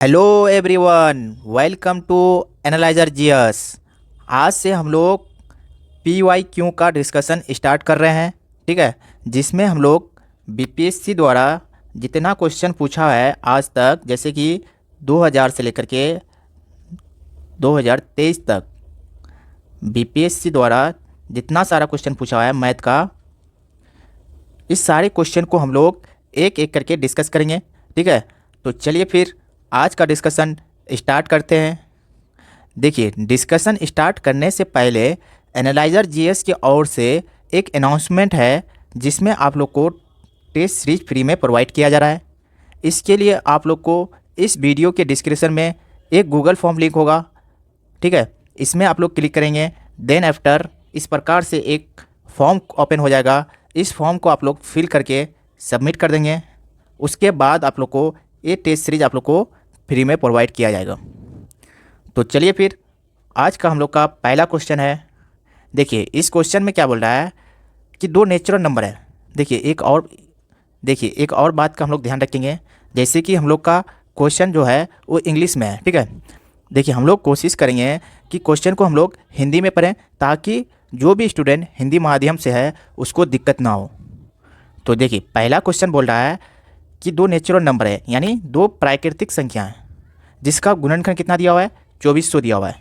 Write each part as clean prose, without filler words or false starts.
Hello everyone, welcome to analyser GS. आज से हम लोग पी वाई क्यू का डिस्कशन स्टार्ट कर रहे हैं। ठीक है, जिसमें हम लोग बीपीएससी द्वारा जितना क्वेश्चन पूछा है आज तक, जैसे कि 2000 से लेकर के 2023 तक बीपीएससी द्वारा जितना सारा क्वेश्चन पूछा है मैथ का, इस सारे क्वेश्चन को हम लोग एक एक करके डिस्कस करेंगे। ठीक है, तो चलिए फिर आज का डिस्कशन स्टार्ट करते हैं। देखिए, डिस्कशन स्टार्ट करने से पहले एनालाइजर जीएस की ओर से एक अनाउंसमेंट है, जिसमें आप लोग को टेस्ट सीरीज फ्री में प्रोवाइड किया जा रहा है। इसके लिए आप लोग को इस वीडियो के डिस्क्रिप्शन में एक गूगल फॉर्म लिंक होगा। ठीक है, इसमें आप लोग क्लिक करेंगे, देन आफ्टर इस प्रकार से एक फॉर्म ओपन हो जाएगा। इस फॉर्म को आप लोग फिल करके सबमिट कर देंगे। उसके बाद आप लोग को ये टेस्ट सीरीज आप लोग को फ्री में प्रोवाइड किया जाएगा। तो चलिए फिर आज का हम लोग का पहला क्वेश्चन है। देखिए, इस क्वेश्चन में क्या बोल रहा है कि दो नेचुरल नंबर है। देखिए एक और बात का हम लोग ध्यान रखेंगे, जैसे कि हम लोग का क्वेश्चन जो है वो इंग्लिश में है। ठीक है, देखिए हम लोग कोशिश करेंगे कि क्वेश्चन को हम लोग हिंदी में पढ़ें, ताकि जो भी स्टूडेंट हिंदी माध्यम से है उसको दिक्कत ना हो। तो देखिए, पहला क्वेश्चन बोल रहा है कि दो नेचुरल नंबर है, यानी दो प्राकृतिक संख्या है, जिसका गुणनखंड कितना दिया हुआ है, 2400 दिया हुआ है।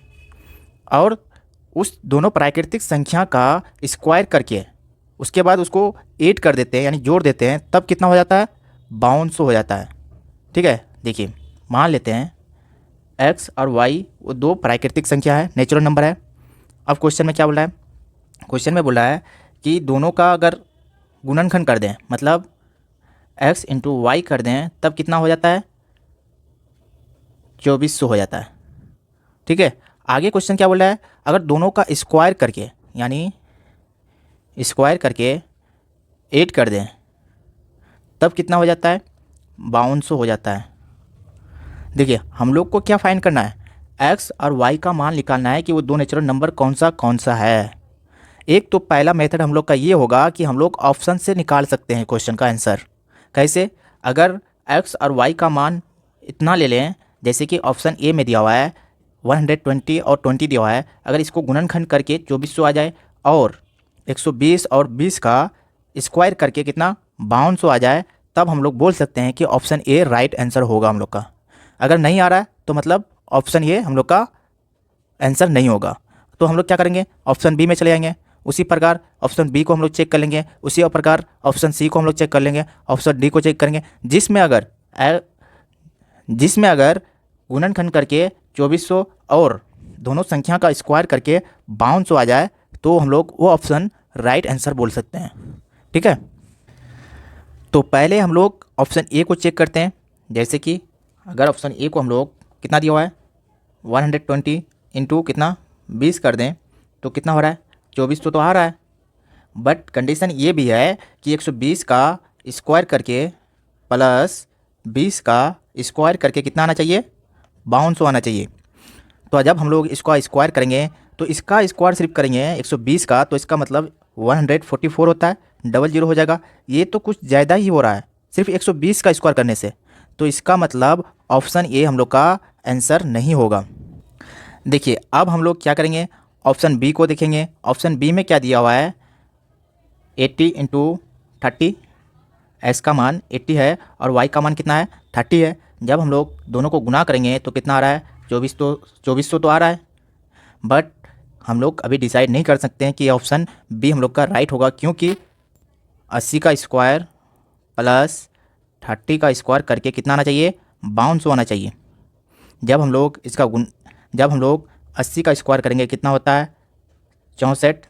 और उस दोनों प्राकृतिक संख्या का स्क्वायर करके उसके बाद उसको ऐड कर देते हैं, यानी जोड़ देते हैं, तब कितना हो जाता है, 5200 हो जाता है। ठीक है, देखिए मान लेते हैं x और y वो दो प्राकृतिक संख्या है, नेचुरल नंबर है। अब क्वेश्चन में क्या बोल रहा है, क्वेश्चन में बोल रहा है कि दोनों का अगर गुणनखंड कर दें, मतलब x इंटू वाई कर दें, तब कितना हो जाता है, 2400 हो जाता है। ठीक है, आगे क्वेश्चन क्या बोल रहा है, अगर दोनों का स्क्वायर करके, यानी स्क्वायर करके 8 कर दें, तब कितना हो जाता है, 5200 हो जाता है। देखिए हम लोग को क्या फाइंड करना है, x और y का मान निकालना है कि वो दो नेचुरल नंबर कौन सा है। एक तो पहला मेथड हम लोग का ये होगा कि हम लोग ऑप्शन से निकाल सकते हैं क्वेश्चन का आंसर। कैसे, अगर x और y का मान इतना ले लें, जैसे कि ऑप्शन ए में दिया हुआ है 120 और 20 दिया हुआ है, अगर इसको गुणनखंड करके 2400 आ जाए और 120 और 20 का स्क्वायर करके कितना, 5200 आ जाए, तब हम लोग बोल सकते हैं कि ऑप्शन ए राइट आंसर होगा हम लोग का। अगर नहीं आ रहा है तो मतलब ऑप्शन ए हम लोग का आंसर नहीं होगा। तो हम लोग क्या करेंगे, ऑप्शन बी में चले जाएंगे। उसी प्रकार ऑप्शन बी को हम लोग चेक कर लेंगे, उसी प्रकार ऑप्शन सी को हम लोग चेक कर लेंगे, ऑप्शन डी को चेक करेंगे। जिसमें अगर गुणनखंड करके 2400 और दोनों संख्या का स्क्वायर करके 5200 आ जाए, तो हम लोग वो ऑप्शन राइट आंसर बोल सकते हैं। ठीक है, तो पहले हम लोग ऑप्शन ए को चेक करते हैं। जैसे कि अगर ऑप्शन ए को हम लोग कितना दिया हुआ है, 120 इंटू कितना 20 कर दें, तो कितना हो रहा है, 2400 तो आ रहा है। बट कंडीशन ये भी है कि 120 का स्क्वायर करके प्लस 20 का स्क्वायर करके कितना आना चाहिए, 5200 आना चाहिए। तो जब हम लोग इसका स्क्वायर करेंगे, तो इसका स्क्वायर सिर्फ करेंगे 120 का, तो इसका मतलब 144 होता है, डबल जीरो हो जाएगा। ये तो कुछ ज़्यादा ही हो रहा है सिर्फ 120 का स्क्वायर करने से। तो इसका मतलब ऑप्शन ए हम लोग का आंसर नहीं होगा। देखिए अब हम लोग क्या करेंगे, ऑप्शन बी को देखेंगे। ऑप्शन बी में क्या दिया हुआ है, 80 इंटू 30, एक्स का मान 80 है और वाई का मान कितना है, 30 है। जब हम लोग दोनों को गुना करेंगे तो कितना आ रहा है, 2400 तो आ रहा है। बट हम लोग अभी डिसाइड नहीं कर सकते हैं कि ऑप्शन बी हम लोग का राइट होगा, क्योंकि 80 का स्क्वायर प्लस 30 का स्क्वायर करके कितना आना चाहिए, 5200 आना चाहिए। जब हम लोग 80 का स्क्वायर करेंगे कितना होता है, 64,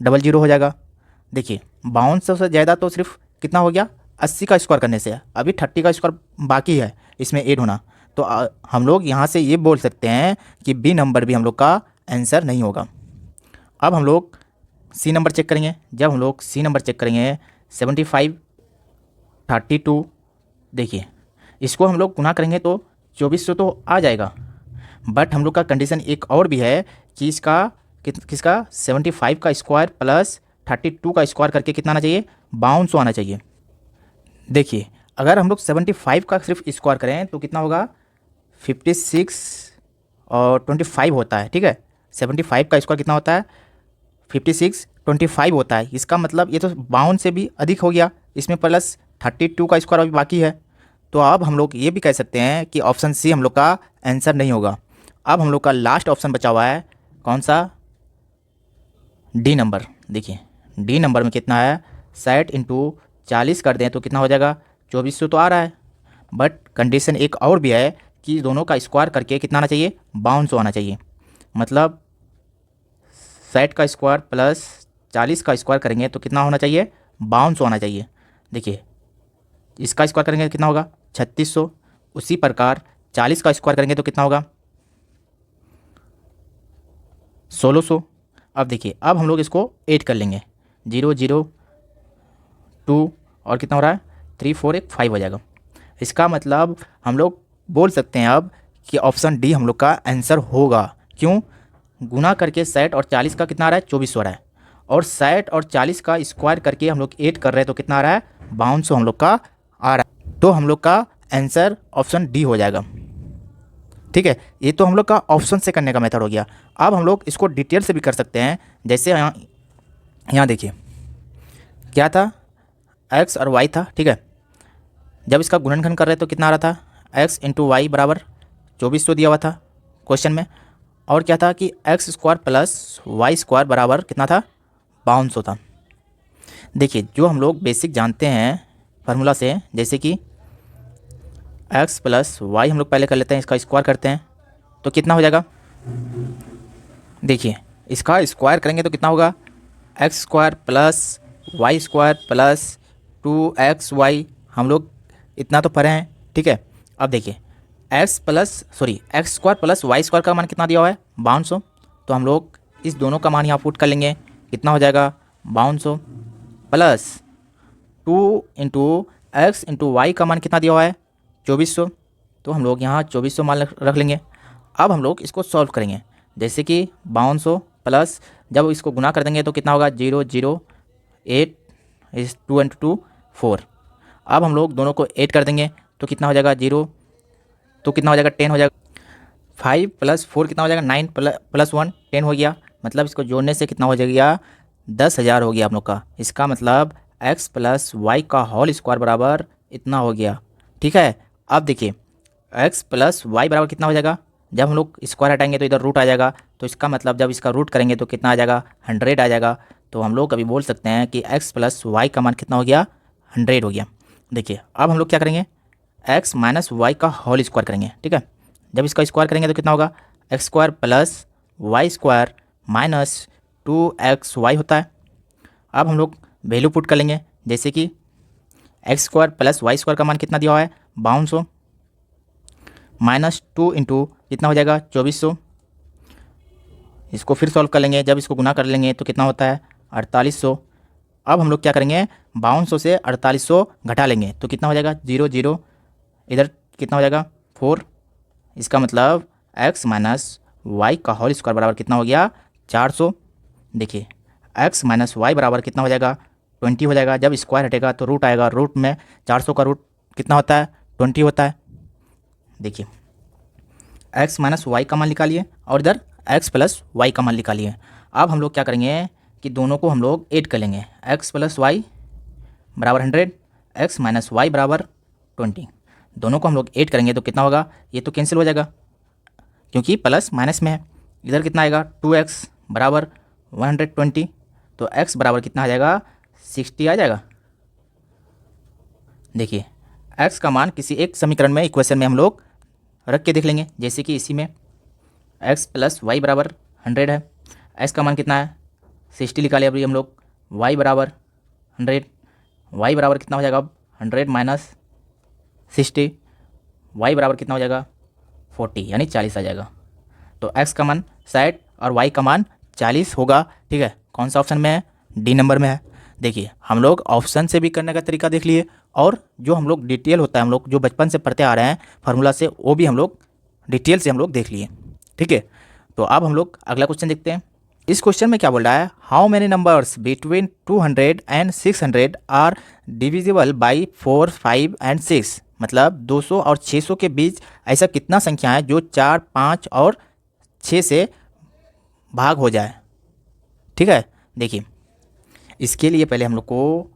डबल जीरो हो जाएगा। देखिए 5200 से ज़्यादा तो सिर्फ कितना हो गया, 80 का स्क्वायर करने से। अभी 30 का स्क्वायर बाकी है इसमें ऐड होना। तो हम लोग यहाँ से ये बोल सकते हैं कि बी नंबर भी हम लोग का आंसर नहीं होगा। अब हम लोग सी नंबर चेक करेंगे। जब हम लोग सी नंबर चेक करेंगे, 75, 32, देखिए इसको हम लोग गुना करेंगे तो 2400 तो आ जाएगा। बट हम लोग का कंडीशन एक और भी है कि किसका 75 का स्क्वायर प्लस 32 का स्क्वायर करके कितना आना चाहिए, 5200 आना चाहिए। देखिए अगर हम लोग 75 का सिर्फ स्क्वायर करें तो कितना होगा, 56 और 25 होता है, ठीक है। 75 का स्क्वायर कितना होता है, 56 25 होता है। इसका मतलब ये तो 52 से भी अधिक हो गया, इसमें प्लस 32 का स्क्वायर अभी बाकी है। तो अब हम लोग ये भी कह सकते हैं कि ऑप्शन सी हम लोग का आंसर नहीं होगा। अब हम लोग का लास्ट ऑप्शन बचा हुआ है कौन सा, डी नंबर। देखिए डी नंबर में कितना है, 60 इंटू 40 कर दें तो कितना हो जाएगा, 2400 तो आ रहा है। बट कंडीशन एक और भी है कि दोनों का स्क्वायर करके कितना आना चाहिए, 5200 आना चाहिए। मतलब 60 का स्क्वायर प्लस 40 का स्क्वायर करेंगे तो कितना होना चाहिए, 5200 आना चाहिए। देखिए इसका स्क्वायर करेंगे तो कितना होगा, 3600। उसी प्रकार 40 का स्क्वायर करेंगे तो कितना होगा, 1600। अब देखिए अब हम लोग इसको ऐड कर लेंगे, 0 0 2 और कितना हो रहा है, 3 4 1 5 हो जाएगा। इसका मतलब हम लोग बोल सकते हैं अब कि ऑप्शन डी हम लोग का आंसर होगा। क्यों, गुना करके 60 और 40 का कितना आ रहा है, 2400 आ रहा है। और 60 और 40 का स्क्वायर करके हम लोग ऐड कर रहे हैं तो कितना आ रहा है, 5200 हम लोग का आ रहा है। तो हम लोग का आंसर ऑप्शन डी हो जाएगा। ठीक है, ये तो हम लोग का ऑप्शन से करने का मेथड हो गया। अब हम लोग इसको डिटेल से भी कर सकते हैं। जैसे यहाँ देखिए क्या था, एक्स और वाई था, ठीक है। जब इसका गुणनखंड कर रहे तो कितना आ रहा था, एक्स इंटू वाई बराबर 2400 दिया हुआ था क्वेश्चन में। और क्या था कि x square plus y square बराबर कितना था, 5200 था। देखिए जो हम लोग बेसिक जानते हैं फार्मूला से, जैसे कि एक्स प्लस वाई हम लोग पहले कर लेते हैं, इसका स्क्वायर करते हैं तो कितना हो जाएगा। देखिए इसका स्क्वायर करेंगे तो कितना होगा, x square plus y square plus 2xy। हम लोग इतना तो पढ़े हैं, ठीक है। अब देखिए x square plus y square का मान कितना दिया हुआ है, 5200। तो हम लोग इस दोनों का मान यहाँ पुट कर लेंगे, कितना हो जाएगा, 5200 plus 2 into x into y का मान कितना दिया हुआ है, 2400। तो हम लोग यहाँ 2400 मान रख लेंगे। अब हम लोग इसको सॉल्व करेंगे, जैसे कि 5200 प्लस जब इसको गुना कर देंगे तो कितना होगा, 0 0 8 इस 2 इंटू 2 4। अब हम लोग दोनों को ऐड कर देंगे तो कितना हो जाएगा, 0 तो कितना हो जाएगा, 10 हो जाएगा। 5 प्लस 4 कितना हो जाएगा, 9 प्लस 1 10 हो गया। मतलब इसको जोड़ने से कितना हो जाएगा, 10,000 हो गया हम लोग का। इसका मतलब x प्लस वाई का होल स्क्वायर बराबर इतना हो गया, ठीक है। अब देखिए x प्लस वाई बराबर कितना हो जाएगा, जब हम लोग स्क्वायर हटाएंगे तो इधर रूट आ जाएगा। तो इसका मतलब जब इसका रूट करेंगे तो कितना आ जाएगा, 100 आ जाएगा। तो हम लोग अभी बोल सकते हैं कि x प्लस वाई का मान कितना हो गया, 100 हो गया। देखिए अब हम लोग क्या करेंगे, x माइनस वाई का होल स्क्वायर करेंगे, ठीक है। जब इसका स्क्वायर करेंगे तो कितना होगा, x square plus y square minus 2xy होता है। अब हम लोग वैल्यू पुट कर लेंगे, जैसे कि x square plus y square का मान कितना दिया हुआ है, 5200 माइनस 2 इंटू कितना हो जाएगा, 2400। इसको फिर सॉल्व कर लेंगे, जब इसको गुना कर लेंगे तो कितना होता है, 4800। अब हम लोग क्या करेंगे, 5200 से 4800 घटा लेंगे तो कितना हो जाएगा, 0 0 इधर कितना हो जाएगा, 4। इसका मतलब x माइनस वाई का होल स्क्वायर बराबर कितना हो गया, 400। देखिए x माइनस वाई बराबर कितना हो जाएगा, 20 हो जाएगा। जब स्क्वायर हटेगा तो रूट आएगा, रूट में 400 का रूट कितना होता है, 20 होता है। देखिए x माइनस वाई का मान निकालिए और इधर x प्लस वाई का मान निकालिए। अब हम लोग क्या करेंगे कि दोनों को हम लोग ऐड कर लेंगे, x प्लस वाई बराबर 100, x माइनस वाई बराबर 20। दोनों को हम लोग ऐड करेंगे तो कितना होगा, ये तो कैंसिल हो जाएगा क्योंकि प्लस माइनस में है। इधर कितना आएगा, 2x बराबर 120। तो x बराबर कितना आ जाएगा, 60 आ जाएगा। देखिए x का मान किसी एक समीकरण में, इक्वेशन में हम लोग रख के देख लेंगे, जैसे कि इसी में x प्लस वाई बराबर 100 है, x का मान कितना है, 60 निकाले अभी हम लोग, y बराबर 100, y बराबर कितना हो जाएगा अब, 100 माइनस 60, y बराबर कितना हो जाएगा, 40 यानी 40 आ जाएगा। तो x का मान 60 और y का मान 40 होगा, ठीक है। कौन सा ऑप्शन में है, डी नंबर में है। देखिए हम लोग ऑप्शन से भी करने का तरीका देख लिए, और जो हम लोग डिटेल होता है, हम लोग जो बचपन से पढ़ते आ रहे हैं फार्मूला से, वो भी हम लोग डिटेल से हम लोग देख लिए, ठीक है। तो अब हम लोग अगला क्वेश्चन देखते हैं। इस क्वेश्चन में क्या बोल रहा है, how many numbers between 200 and 600 are divisible by 4 5 and 6। मतलब 200 और 600 के बीच ऐसा कितना संख्या है जो 4, 5 और 6 से भाग हो जाए। ठीक है, देखिए इसके लिए पहले हम लोग को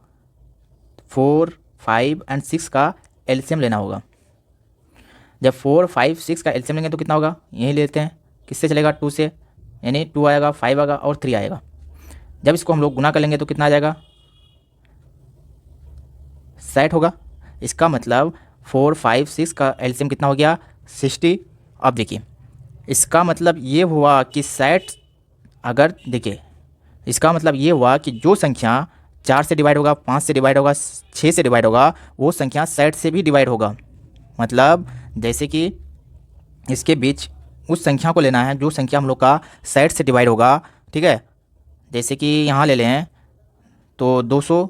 4, 5 एंड 6 का एलसीएम लेना होगा। जब 4, 5, 6 का एलसीएम लेंगे तो कितना होगा, यही लेते हैं, किससे चलेगा, 2 से, यानी 2 आएगा, 5 आएगा और 3 आएगा। जब इसको हम लोग गुना कर लेंगे तो कितना आ जाएगा, 60 होगा। इसका मतलब 4, 5, 6 का एलसीएम कितना हो गया, 60। अब देखिए इसका मतलब ये हुआ कि 60, अगर देखिए इसका मतलब ये हुआ कि जो संख्या 4 से डिवाइड होगा, 5 से डिवाइड होगा, 6 से डिवाइड होगा, वो संख्या 60 से भी डिवाइड होगा। मतलब जैसे कि इसके बीच उस संख्या को लेना है जो संख्या हम लोग का 60 से डिवाइड होगा। ठीक है, जैसे कि यहाँ ले लें तो 200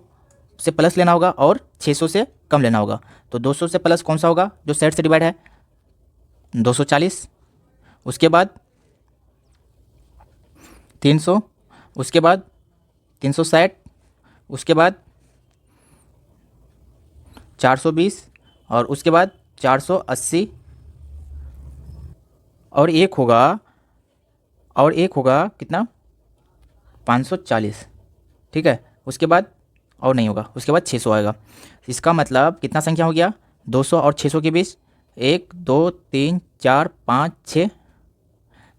से प्लस लेना होगा और 600 से कम लेना होगा। तो 200 से प्लस कौन सा होगा जो 60 से डिवाइड है, 240, उसके बाद 300, उसके बाद 360, उसके बाद 420 और उसके बाद 480 और एक होगा कितना, 540। ठीक है, उसके बाद और नहीं होगा, उसके बाद 600 आएगा। इसका मतलब कितना संख्या हो गया, 200 और 600 के बीच 1, 2, 3, 4, 5,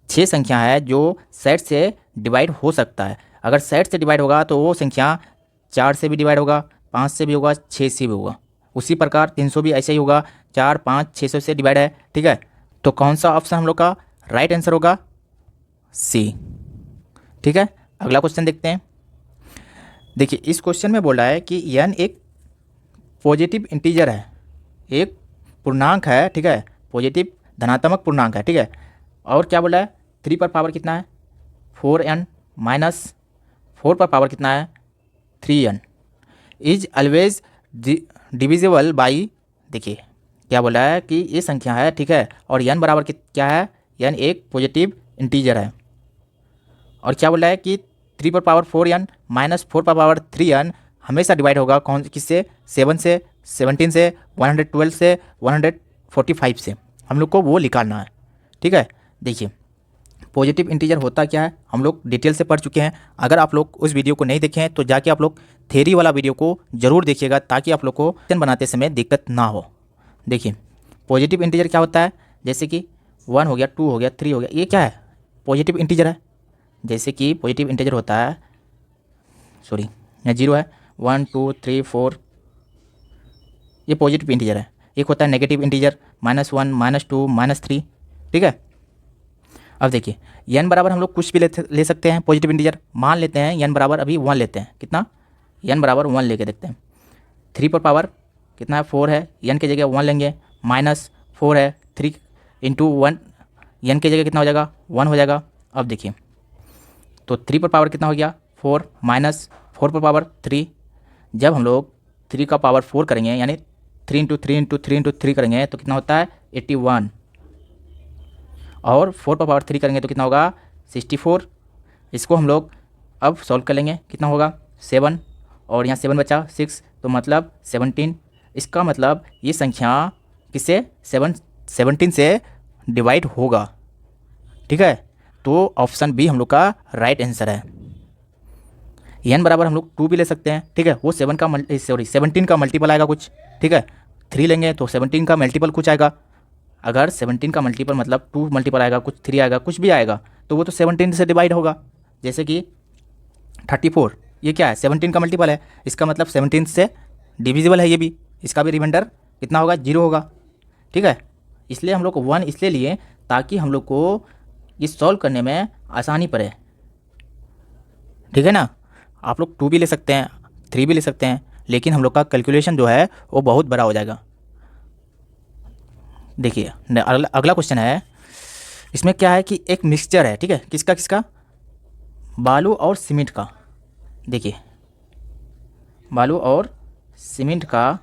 6 संख्या है जो 60 से डिवाइड हो सकता है। अगर 60 से डिवाइड होगा तो वो संख्या 4 से भी डिवाइड होगा, 5 से भी होगा, 6 से भी होगा। उसी प्रकार 300 भी ऐसे ही होगा, 4, 5, 600 से डिवाइड है। ठीक है, तो कौन सा ऑप्शन हम लोग का राइट आंसर होगा, सी। ठीक है, अगला क्वेश्चन देखते हैं। देखिए इस क्वेश्चन में बोल रहा है कि n एक पॉजिटिव इंटीजर है, एक पूर्णांक है। ठीक है, पॉजिटिव धनात्मक पूर्णांक है। ठीक है, और क्या बोला है, 3 पर पावर कितना है, 4n माइनस 4 पर पावर कितना है, 3n is always divisible by. देखिए क्या बोला है कि ये संख्या है। ठीक है, और n बराबर क्या है, n एक पॉजिटिव इंटीजर है। और क्या बोला है कि 3 पर पावर 4n माइनस 4 पर पावर 3n हमेशा डिवाइड होगा कौन किससे, 7 से, 17 से, 112 से, 145 से। हम लोग को वो निकालना है। ठीक है, देखिए पॉजिटिव इंटीजर होता क्या है हम लोग डिटेल से पढ़ चुके हैं। अगर आप लोग उस वीडियो को नहीं देखे हैं तो जाके आप लोग थ्योरी वाला वीडियो को ज़रूर देखिएगा ताकि आप लोग को क्वेश्चन बनाते समय दिक्कत ना हो। देखिए पॉजिटिव इंटीजर क्या होता है, जैसे कि 1 हो गया, 2 हो गया, 3 हो गया, ये क्या है, पॉजिटिव इंटीजर है। जैसे कि पॉजिटिव इंटीजर होता है, सॉरी यहाँ 0 है, 1, 2, 3, 4, ये पॉजिटिव इंटीजर है। एक होता है नेगेटिव इंटीजर, -1, -2, -3। ठीक है, अब देखिए n बराबर हम लोग कुछ भी ले सकते हैं पॉजिटिव इंटीजर। मान लेते हैं n बराबर अभी 1 लेते हैं, कितना, n बराबर 1 लेके देखते हैं। 3 पर पावर कितना है, 4 है, n की जगह 1 लेंगे, -4 है, 3 इंटू 1, n की जगह कितना हो जाएगा, 1 हो जाएगा। अब देखिए तो 3 पर पावर कितना हो गया, 4 माइनस 4 पर पावर 3। जब हम लोग 3 का पावर 4 करेंगे यानी 3 इंटू 3 इंटू 3 इंटू 3 करेंगे तो कितना होता है, 81। और 4 पर पावर 3 करेंगे तो कितना होगा, 64। इसको हम लोग अब सॉल्व कर लेंगे, कितना होगा, 7 और यहाँ 7 बचा 6, तो मतलब 17। इसका मतलब ये संख्या किससे, 17 से डिवाइड होगा। ठीक है, तो ऑप्शन बी हम लोग का राइट आंसर है। n बराबर हम लोग 2 भी ले सकते हैं। ठीक है, वो 17 का मल्टीपल आएगा कुछ। ठीक है, 3 लेंगे तो 17 का मल्टीपल कुछ आएगा। अगर 17 का मल्टीपल मतलब 2 मल्टीपल आएगा, कुछ 3 आएगा, कुछ भी आएगा, तो वो तो 17 से डिवाइड होगा। जैसे कि 34, ये क्या है, 17 का मल्टीपल है, इसका मतलब 17 से डिविजिबल है ये भी, इसका भी रिमाइंडर कितना होगा, 0 होगा। ठीक है, इसलिए हम लोग को 1 इसलिए लिए ताकि हम लोग को ये सॉल्व करने में आसानी पड़े। ठीक है ना, आप लोग 2 भी ले सकते हैं, 3 भी ले सकते हैं, लेकिन हम लोग का कैलकुलेशन जो है वो बहुत बड़ा हो जाएगा। देखिए अगला क्वेश्चन है, इसमें क्या है कि एक मिक्सचर है। ठीक है, किसका किसका, बालू और सीमेंट का। देखिए बालू और सीमेंट का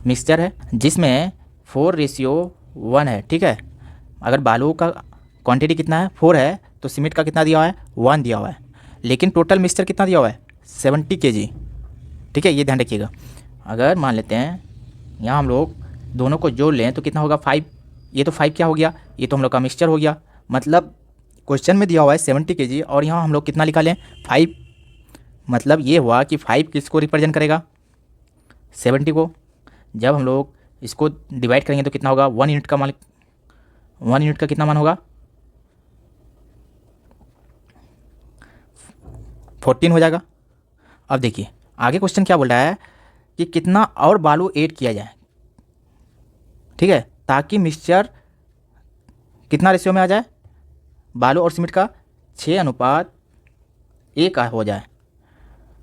मिक्सचर है जिसमें 4:1 है। ठीक है, अगर बालू का क्वांटिटी कितना है, 4 है, तो सीमेंट का कितना दिया हुआ है, 1 दिया हुआ है, लेकिन टोटल मिक्सचर कितना दिया हुआ है, 70 kg। ठीक है, ये ध्यान रखिएगा। अगर मान लेते हैं यहाँ हम लोग दोनों को जोड़ लें तो कितना होगा 5। ये तो 5 क्या हो गया, ये तो हम लोग का मिक्सचर हो गया। मतलब क्वेश्चन में दिया हुआ है 70 kg और यहाँ हम लोग कितना निकालें 5। मतलब ये हुआ कि 5 किसको रिप्रेजेंट करेगा 70 को। जब हम लोग इसको डिवाइड करेंगे तो कितना होगा 1 यूनिट का मान, 1 यूनिट का कितना मान होगा 14 हो जाएगा। अब देखिए आगे क्वेश्चन क्या बोल रहा है कि कितना और बालू ऐड किया जाए, ठीक है, ताकि मिक्सचर कितना रेशियो में आ जाए, बालू और सीमेंट का 6:1 का हो जाए।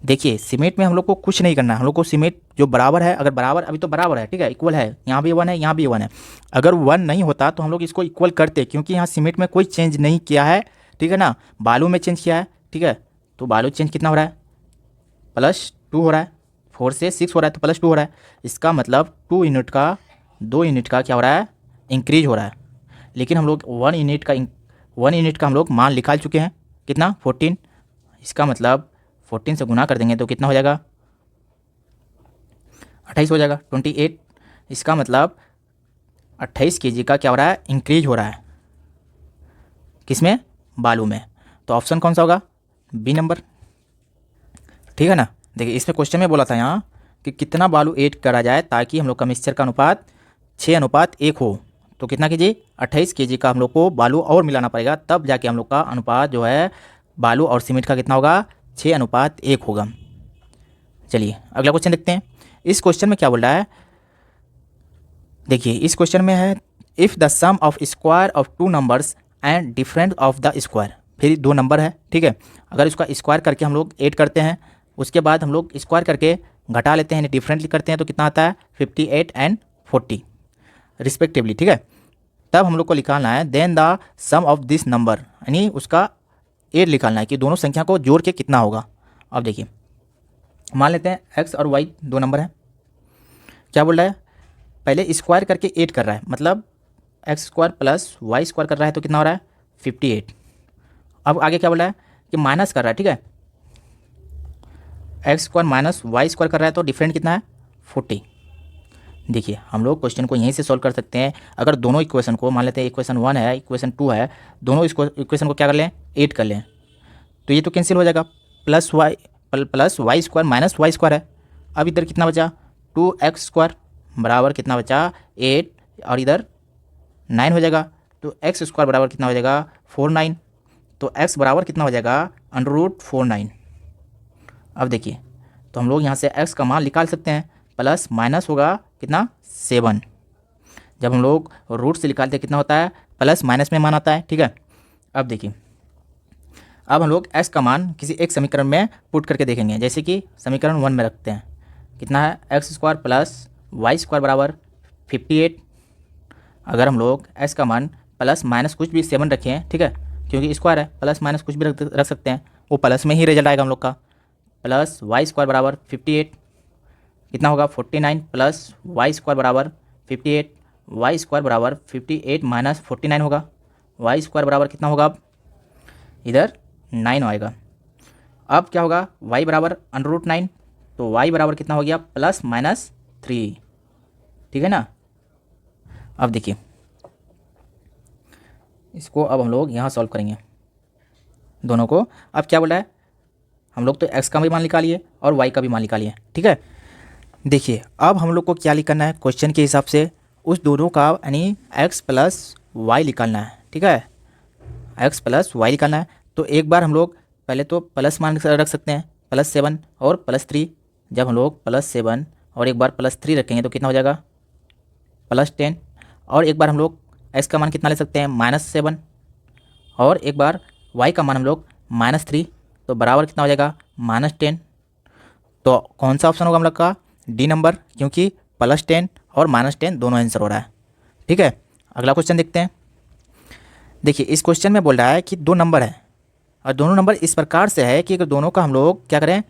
देखिए सीमेंट में हम लोग को कुछ नहीं करना है, हम लोग को सीमेंट जो बराबर है, अगर बराबर अभी तो बराबर है, ठीक है, इक्वल है, यहाँ भी 1 है यहाँ भी 1 है। अगर 1 नहीं होता तो हम लोग इसको इक्वल करते, क्योंकि यहाँ सीमेंट में कोई चेंज नहीं किया है, ठीक है ना, बालू में चेंज किया है, ठीक है। तो बालू चेंज कितना हो रहा है +2 हो रहा है, 4 से 6 हो रहा है तो +2 हो रहा है। इसका मतलब 2 यूनिट का 2 यूनिट का क्या हो रहा है इंक्रीज हो रहा है। लेकिन हम लोग 1 यूनिट का हम लोग मान निकाल चुके हैं, कितना 14। इसका मतलब 14 से गुना कर देंगे तो कितना हो जाएगा 28 हो जाएगा 28। इसका मतलब 28 kg का क्या हो रहा है इंक्रीज हो रहा है, किसमें बालू में। तो ऑप्शन कौन सा होगा बी नंबर, ठीक है ना। देखिए इसमें क्वेश्चन में बोला था यहाँ कि कितना बालू ऐड करा जाए ताकि हम लोग का मिक्सचर का अनुपात 6:1 हो। तो कितना कीजिए 28 kg का हम लोग को बालू और मिलाना पड़ेगा, तब जाके हम लोग का अनुपात जो है बालू और सीमेंट का कितना होगा 6:1 होगा। चलिए अगला क्वेश्चन देखते हैं। इस क्वेश्चन में क्या बोल रहा है, देखिए इस क्वेश्चन में है if the sum of square of 2 numbers and difference of the square. फिर 2 नंबर है, ठीक है, अगर इसका स्क्वायर करके हम लोग ऐड करते हैं, उसके बाद हम लोग स्क्वायर करके घटा लेते हैं, डिफरेंटली करते हैं तो कितना आता है 58 एंड 40 रिस्पेक्टिवली, ठीक है। तब हम लोग को निकालना है then the sum of this number, यानी उसका ऐड निकालना है कि दोनों संख्या को जोड़ के कितना होगा। अब देखिए मान लेते हैं x और y 2 नंबर हैं, क्या बोल रहा है पहले स्क्वायर करके ऐड कर रहा है, मतलब x² + y² कर रहा है तो कितना हो रहा है 58। अब आगे क्या बोल रहा है कि माइनस कर रहा है, ठीक है, x² - y² कर रहा है तो डिफरेंट कितना है 40। देखिए हम लोग क्वेश्चन को यहीं से सॉल्व कर सकते हैं। अगर दोनों इक्वेशन को मान लेते हैं इक्वेशन 1 है इक्वेशन 2 है, दोनों इक्वेशन को क्या कर लें ऐड कर लें, तो ये तो कैंसिल हो जाएगा, +y² - y² है। अब इधर कितना बचा 2x² बराबर कितना बचा 8 और इधर 9 हो जाएगा, तो x² बराबर कितना हो जाएगा 49। तो x बराबर कितना हो जाएगा √49। अब देखिए तो हम लोग यहाँ से x का मान निकाल सकते हैं, प्लस माइनस होगा कितना 7। जब हम लोग रूट से निकालते हैं कितना होता है प्लस माइनस में मान आता है, ठीक है। अब देखिए अब हम लोग x का मान किसी एक समीकरण में पुट करके देखेंगे, जैसे कि समीकरण 1 में रखते हैं, कितना है x² + y² बराबर 58। अगर हम लोग x का मान प्लस माइनस कुछ भी 7 रखें, ठीक है, क्योंकि स्क्वायर है प्लस माइनस कुछ भी रख सकते हैं, वो प्लस में ही रिजल्ट आएगा हम लोग का। प्लस y² बराबर 58 कितना होगा 49 प्लस y² बराबर 58, y² बराबर 58 माइनस 49 होगा, y² बराबर कितना होगा अब इधर 9 आएगा। अब क्या होगा y बराबर √9, तो y बराबर कितना हो गया +-3, ठीक है ना। अब देखिए इसको अब हम लोग यहाँ सॉल्व करेंगे दोनों को। अब क्या बोला है हम लोग तो x का भी मान निकालिए और y का भी मान निकालिए, ठीक है। देखिए अब हम लोग को क्या निकालना है क्वेश्चन के हिसाब से उस दोनों का यानी x + y निकालना है, ठीक है, x + y निकालना है। तो एक बार हम लोग पहले तो प्लस मान रख सकते हैं +7 और +3। जब हम लोग +7 और एक बार +3 रखेंगे तो कितना हो जाएगा +10। और एक बार हम लोग x का मान कितना ले सकते हैं -7 और एक बार y का मान हम लोग -3, तो बराबर कितना हो जाएगा -10। तो कौन सा ऑप्शन होगा हम लोग का डी नंबर, क्योंकि +10 और -10 दोनों आंसर हो रहा है, ठीक है। अगला क्वेश्चन देखते हैं। देखिए इस क्वेश्चन में बोल रहा है कि 2 नंबर है और दोनों नंबर इस प्रकार से है कि अगर दोनों का हम लोग क्या करें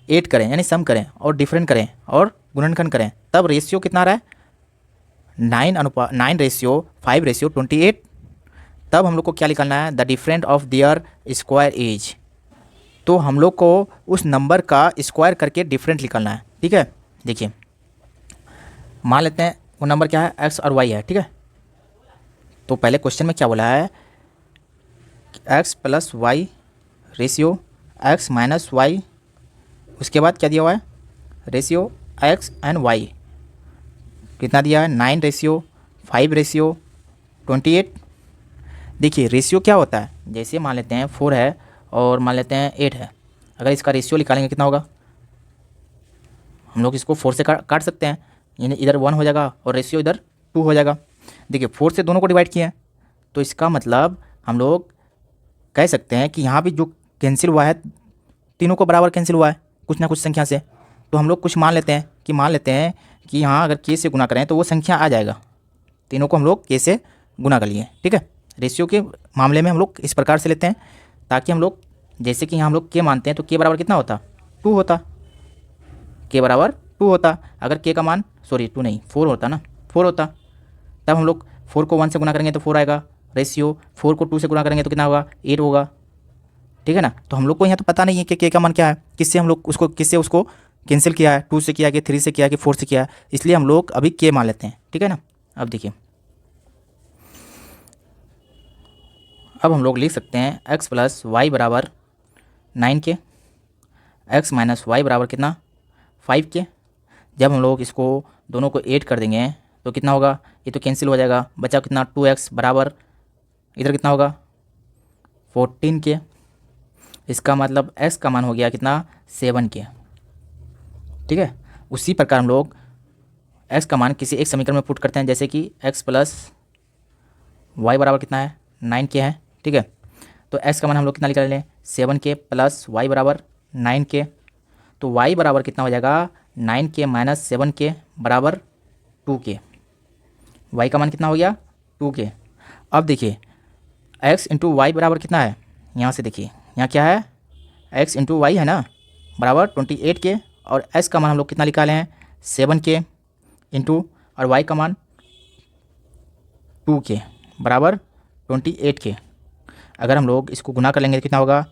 ऐड करें यानी सम करें और डिफरेंट करें और गुणनखंड करें, तब रेशियो कितना आ रहा है 9:5:28। तब हम लोग को क्या निकालना है the different of their squares. तो हम लोग को उस नंबर का स्क्वायर करके डिफरेंट निकालना है, ठीक है। देखिए मान लेते हैं वो नंबर क्या है, एक्स और वाई है, ठीक है। तो पहले क्वेश्चन में क्या बोला है, x plus y ratio x minus y, उसके बाद क्या दिया हुआ है, रेशियो एक्स एंड वाई, कितना दिया है, 9:5:28। देखिए रेशियो क्या होता है, जैसे मान लेते हैं 4 है और मान लेते हैं 8 है, अगर इसका रेशियो निकालेंगे कितना होगा, हम लोग इसको 4 से काट सकते हैं, यानी इधर 1 हो जाएगा और रेशियो इधर 2 हो जाएगा। देखिए 4 से दोनों को डिवाइड किए हैं, तो इसका मतलब हम लोग कह सकते हैं कि यहाँ भी जो कैंसिल हुआ है तीनों को बराबर कैंसिल हुआ है कुछ ना कुछ संख्या से। तो हम लोग कुछ मान लेते हैं कि यहाँ अगर के से गुना करें तो वो संख्या आ जाएगा, तीनों को हम लोग के से गुना कर लिए, ठीक है। रेशियो के मामले में हम लोग इस प्रकार से लेते हैं ताकि हम लोग, जैसे कि यहाँ हम लोग के मानते हैं तो के बराबर कितना होता, 2 होता, के बराबर 2 होता। अगर के का मान 2 नहीं 4 होता ना, 4 होता, तब हम लोग 4 को 1 से गुना करेंगे तो 4 आएगा, रेशियो 4 को 2 से गुना करेंगे तो कितना होगा, 8 होगा, ठीक है ना। तो हम लोग को यहाँ तो पता नहीं है कि के का मान क्या है, किससे हम लोग उसको किससे उसको कैंसिल किया है, 2 से किया कि 3 से किया कि 4 से किया है, इसलिए हम लोग अभी के मान लेते हैं, ठीक है ना। अब देखिए, अब हम लोग लिख सकते हैं एक्स प्लस वाई बराबर 9 के, एक्स माइनस वाई बराबर कितना, 5 के। जब हम लोग इसको दोनों को 8 कर देंगे तो कितना होगा, ये तो कैंसिल हो जाएगा, बचा कितना, 2x बराबर इधर कितना होगा, 14 के। इसका मतलब x का मान हो गया कितना, 7 के, ठीक है। उसी प्रकार हम लोग x का मान किसी एक समीकरण में पुट करते हैं, जैसे कि x प्लस वाई बराबर कितना है, 9 के है, ठीक है। तो x का मान हम लोग कितना निकाल लें, 7 के प्लस वाई बराबर 9 के। तो y बराबर कितना हो जाएगा, 9 के माइनस 7 के बराबर 2 के। y का मान कितना हो गया, 2 के। अब देखिए x इंटू वाई बराबर कितना है, यहाँ से देखिए यहाँ क्या है, x इंटू वाई है ना, बराबर 28 के, और s का मान हम लोग कितना निकाले हैं, 7 के इंटू, और y का मान 2 के बराबर 28 के। अगर हम लोग इसको गुना कर लेंगे तो कितना होगा,